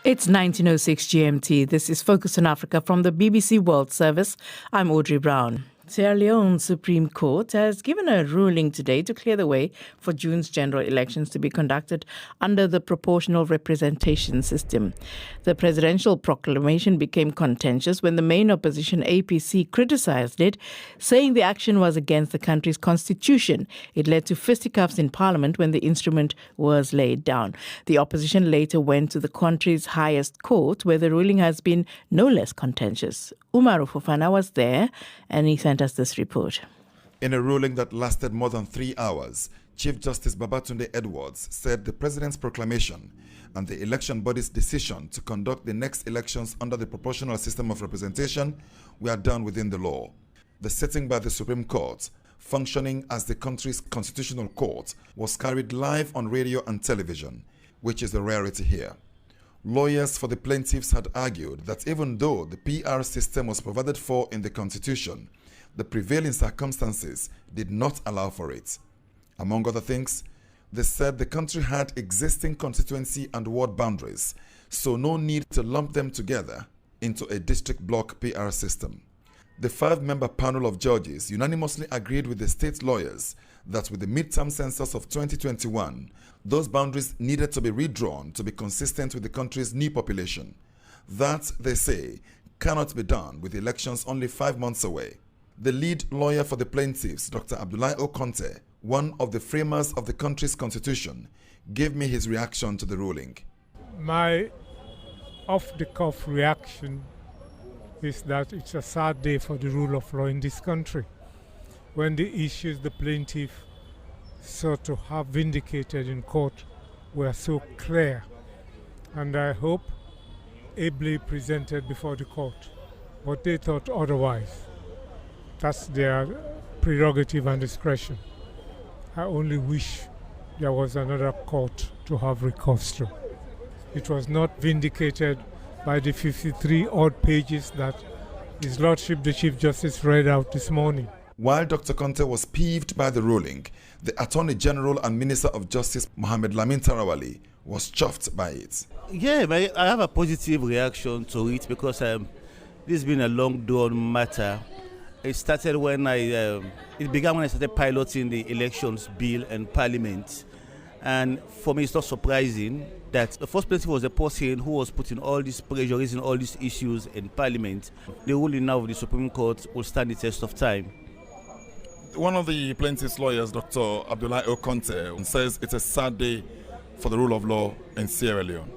It's 19:06 GMT. This is Focus on Africa from the BBC World Service. I'm Audrey Brown. Sierra Leone's Supreme Court has given a ruling today to clear the way for June's general elections to be conducted under the proportional representation system. The presidential proclamation became contentious when the main opposition, APC, criticized it, saying the action was against the country's constitution. It led to fisticuffs in parliament when the instrument was laid down. The opposition later went to the country's highest court, where the ruling has been no less contentious. Umaru Fofanah was there, and he sent us this report. In a ruling that lasted more than 3 hours, Chief Justice Babatunde Edwards said the president's proclamation and the election body's decision to conduct the next elections under the proportional system of representation were done within the law. The sitting by the Supreme Court, functioning as the country's constitutional court, was carried live on radio and television, which is a rarity here. Lawyers for the plaintiffs had argued that even though the PR system was provided for in the Constitution, the prevailing circumstances did not allow for it. Among other things, they said the country had existing constituency and ward boundaries, so no need to lump them together into a district block PR system. The 5-member panel of judges unanimously agreed with the state lawyers that with the midterm census of 2021, those boundaries needed to be redrawn to be consistent with the country's new population. That, they say, cannot be done with elections only 5 months away. The lead lawyer for the plaintiffs, Dr. Abdullahi Okonte, one of the framers of the country's constitution, gave me his reaction to the ruling. My off-the-cuff reaction is that it's a sad day for the rule of law in this country, when the issues the plaintiff sought to have vindicated in court were so clear, and I hope ably presented before the court. But they thought otherwise. That's their prerogative and discretion. I only wish there was another court to have recourse to. It was not vindicated by the 53 odd pages that His Lordship the Chief Justice read out this morning. While Dr. Conte was peeved by the ruling, the Attorney General and Minister of Justice Mohammed Lamin Tarawali was chuffed by it. Yeah, I have a positive reaction to it because this has been a long-drawn matter. It started when it began when I started piloting the elections bill in Parliament, and for me it's not surprising that the first plaintiff was the person who was putting all this pressure, raising all these issues in Parliament. The ruling now of the Supreme Court will stand the test of time. One of the plaintiff's lawyers, Dr. Abdullahi Okonte, says it's a sad day for the rule of law in Sierra Leone.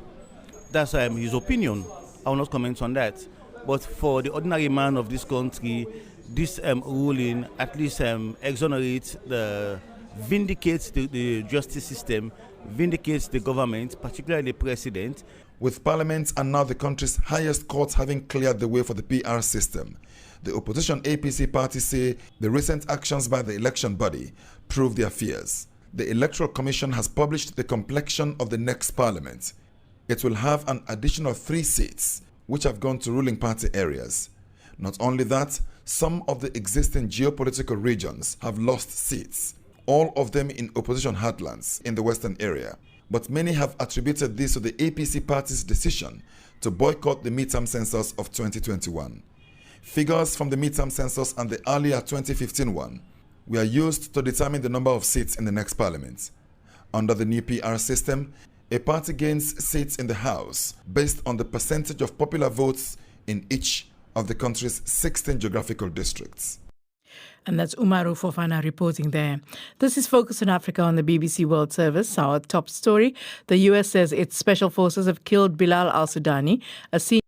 That's his opinion. I will not comment on that. But for the ordinary man of this country, this ruling at least exonerates vindicates the justice system, vindicates the government, particularly the president. With Parliament and now the country's highest court having cleared the way for the PR system, the opposition APC party say the recent actions by the election body prove their fears. The Electoral Commission has published the complexion of the next Parliament. It will have an additional 3 seats, which have gone to ruling party areas. Not only that, some of the existing geopolitical regions have lost seats, all of them in opposition heartlands in the western area. But many have attributed this to the APC party's decision to boycott the midterm census of 2021. Figures from the midterm census and the earlier 2015 one were used to determine the number of seats in the next parliament. Under the new PR system, a party gains seats in the House based on the percentage of popular votes in each of the country's 16 geographical districts. And that's Umaru Fofanah reporting there. This is Focus on Africa on the BBC World Service. Our top story, the US says its special forces have killed Bilal al-Sudani, a senior